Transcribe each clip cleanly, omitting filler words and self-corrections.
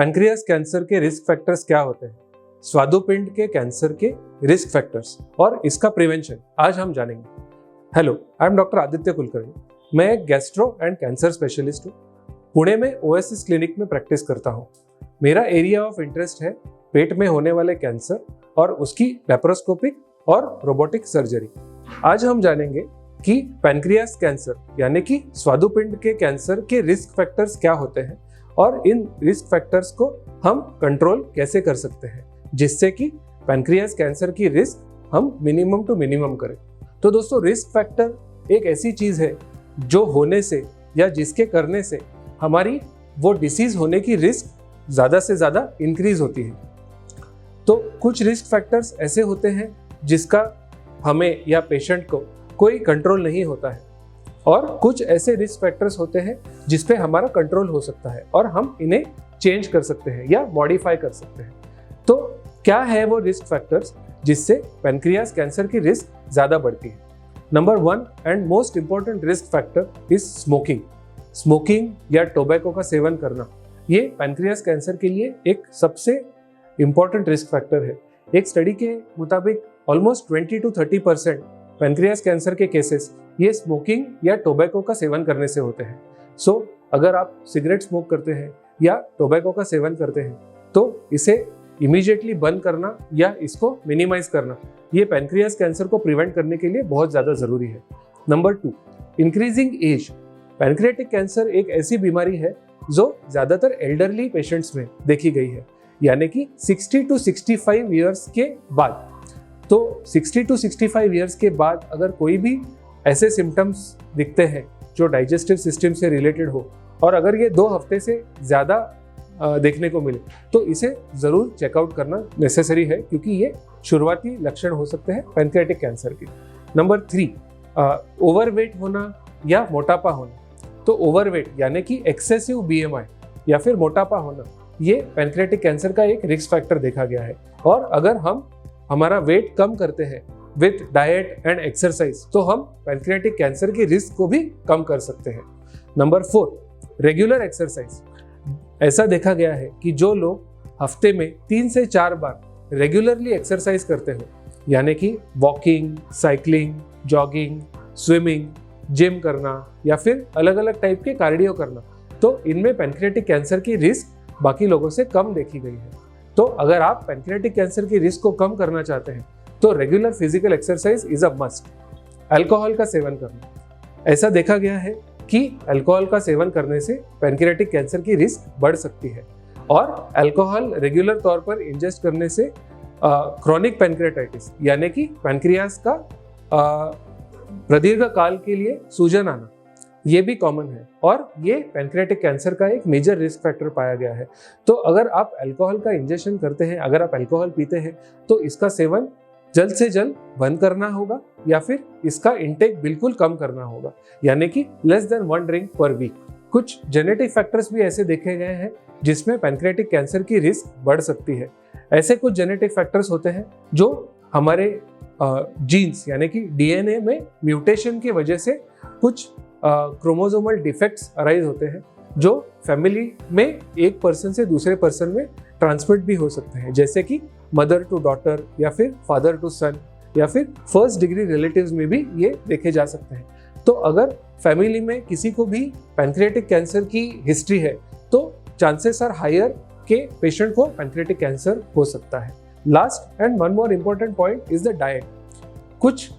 Pancreas cancer के risk factors क्या होते हैं, स्वादुपिंड के कैंसर के रिस्क फैक्टर्स और इसका प्रिवेंशन आज हम जानेंगे। Hello, I am doctor Aditya Kulkarni. मैं एक गैस्ट्रो एंड कैंसर स्पेशलिस्ट हूँ। पुणे में ओएसिस क्लिनिक में प्रैक्टिस करता हूँ। मेरा एरिया ऑफ इंटरेस्ट है पेट में होने वाले कैंसर और उसकी लैप्रोस्कोपिक और रोबोटिक सर्जरी। आज हम जानेंगे कि पैनक्रियास कैंसर यानी कि स्वादुपिंड के कैंसर के रिस्क फैक्टर्स क्या होते हैं और इन रिस्क फैक्टर्स को हम कंट्रोल कैसे कर सकते हैं जिससे कि पैनक्रियास कैंसर की रिस्क हम मिनिमम टू मिनिमम करें। तो दोस्तों, रिस्क फैक्टर एक ऐसी चीज है जो होने से या जिसके करने से हमारी वो डिसीज होने की रिस्क ज्यादा से ज्यादा इंक्रीज होती है। तो कुछ रिस्क फैक्टर्स ऐसे होते हैं जिसका हमें या पेशेंट को कोई कंट्रोल नहीं होता है और कुछ ऐसे रिस्क फैक्टर्स होते हैं जिस पे हमारा कंट्रोल हो सकता है और हम इन्हें चेंज कर सकते हैं या मॉडिफाई कर सकते हैं। तो क्या है वो रिस्क फैक्टर्स जिससे पैनक्रियास कैंसर की रिस्क ज्यादा बढ़ती है? Number 1 and most important risk factor is smoking. Smoking या टोबैको का सेवन करना ये पैनक्रियास कैंसर के लिए एक सबसे इंपॉर्टेंट रिस्क फैक्टर है। एक स्टडी के मुताबिक ऑलमोस्ट 20 to 30% पैनक्रियास कैंसर के केसेस ये स्मोकिंग या टोबैको का सेवन करने से होते हैं। सो अगर आप सिगरेट स्मोक करते हैं या टोबैको का सेवन करते हैं तो इसे इमीडिएटली बंद करना या इसको मिनिमाइज करना ये पैनक्रियास कैंसर को प्रिवेंट करने के लिए बहुत ज़्यादा ज़रूरी है। Number 2, increasing age. Pancreatic cancer एक ऐसी बीमारी है जो ज़्यादातर एल्डरली पेशेंट्स में देखी गई है, यानी कि 60 to 65 ईयर्स के बाद। तो 60 to 65 ईयर्स के बाद अगर कोई भी ऐसे सिम्टम्स दिखते हैं जो डाइजेस्टिव सिस्टम से रिलेटेड हो और अगर ये 2 हफ्ते से ज़्यादा देखने को मिले तो इसे ज़रूर चेकआउट करना नेसेसरी है, क्योंकि ये शुरुआती लक्षण हो सकते हैं पैनक्रियाटिक कैंसर के। नंबर 3, ओवरवेट होना या मोटापा होना। तो ओवरवेट यानी कि एक्सेसिव BMI या फिर मोटापा होना ये पैनक्रियाटिक कैंसर का एक रिस्क फैक्टर देखा गया है और अगर हम हमारा वेट कम करते हैं विथ डाइट एंड एक्सरसाइज तो हम पैनक्रियाटिक कैंसर की रिस्क को भी कम कर सकते हैं। Number 4, regular exercise. ऐसा देखा गया है कि जो लोग हफ्ते में 3 से 4 बार रेगुलरली एक्सरसाइज करते हो, यानी कि walking, cycling, jogging, swimming, gym करना या फिर अलग अलग टाइप के कार्डियो करना, तो इनमें पैनक्रियाटिक कैंसर की रिस्क बाकी लोगों से कम देखी गई है। तो अगर आप पैनक्रियाटिक कैंसर की रिस्क को कम करना चाहते हैं तो regular physical exercise is a must. Alcohol का सेवन करना। ऐसा देखा गया है कि अल्कोहल का सेवन करने से पैनक्रियाटिक कैंसर की रिस्क बढ़ सकती है और अल्कोहल रेगुलर तौर पर इंजेस्ट करने से क्रोनिक पैनक्रियाटाइटिस यानी कि पैनक्रियास का प्रदीर्घ काल के लिए सूजन आना ये भी कॉमन है और ये पैनक्रियाटिक कैंसर का एक मेजर रिस्क फैक्टर पाया गया है। तो अगर आप अल्कोहल का इंजेक्शन करते हैं, अगर आप अल्कोहल पीते हैं तो इसका सेवन जल्द से जल्द बंद करना होगा या फिर इसका इंटेक बिल्कुल कम करना होगा, यानी कि less than 1 drink per week. कुछ जेनेटिक फैक्टर्स भी ऐसे देखे गए हैं जिसमें पैनक्रियाटिक कैंसर की रिस्क बढ़ सकती है। ऐसे कुछ जेनेटिक फैक्टर्स होते हैं जो हमारे जीन्स यानी कि DNA में म्यूटेशन की वजह से कुछ क्रोमोसोमल डिफेक्ट्स अराइज होते हैं जो फैमिली में एक पर्सन से दूसरे पर्सन में ट्रांसमिट भी हो सकते हैं, जैसे कि मदर टू डॉटर या फिर फादर टू सन या फिर फर्स्ट डिग्री रिलेटिव्स में भी ये देखे जा सकते हैं। तो अगर फैमिली में किसी को भी पैनक्रियाटिक कैंसर की हिस्ट्री है तो चांसेस आर हायर के पेशेंट को पैनक्रियाटिक कैंसर हो सकता है। Last and one more important point is the diet. कुछ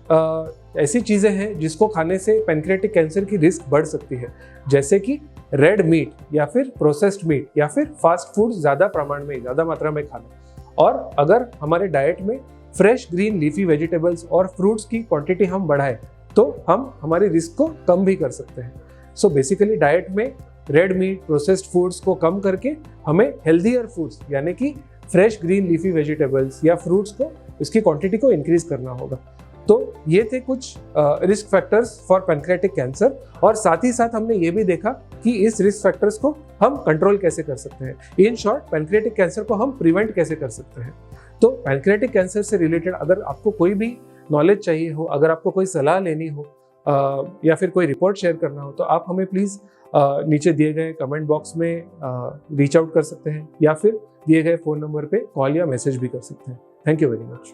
ऐसी चीज़ें हैं जिसको खाने से पैनक्रियाटिक कैंसर की रिस्क बढ़ सकती है, जैसे कि रेड मीट या फिर प्रोसेस्ड मीट या फिर फास्ट फूड ज़्यादा प्रमाण में, ज़्यादा मात्रा में खाना। और अगर हमारे डाइट में फ्रेश ग्रीन लीफी वेजिटेबल्स और फ्रूट्स की क्वांटिटी हम बढ़ाएं तो हम हमारी रिस्क को कम भी कर सकते हैं। सो बेसिकली डाइट में रेड मीट, प्रोसेस्ड फूड्स को कम करके हमें हेल्दियर फूड्स यानी कि फ्रेश ग्रीन लीफी वेजिटेबल्स या फ्रूट्स को इसकी क्वांटिटी को इंक्रीज करना होगा। तो ये थे कुछ risk factors for pancreatic cancer और साथ ही साथ हमने ये भी देखा कि इस रिस्क फैक्टर्स को हम कंट्रोल कैसे कर सकते हैं। इन शॉर्ट, पैनक्रियाटिक कैंसर को हम प्रिवेंट कैसे कर सकते हैं। तो पैनक्रियाटिक कैंसर से रिलेटेड अगर आपको कोई भी नॉलेज चाहिए हो, अगर आपको कोई सलाह लेनी हो या फिर कोई रिपोर्ट शेयर करना हो तो आप हमें प्लीज़ नीचे दिए गए कमेंट बॉक्स में रीच आउट कर सकते हैं या फिर दिए गए फ़ोन नंबर पे कॉल या मैसेज भी कर सकते हैं। Thank you very much.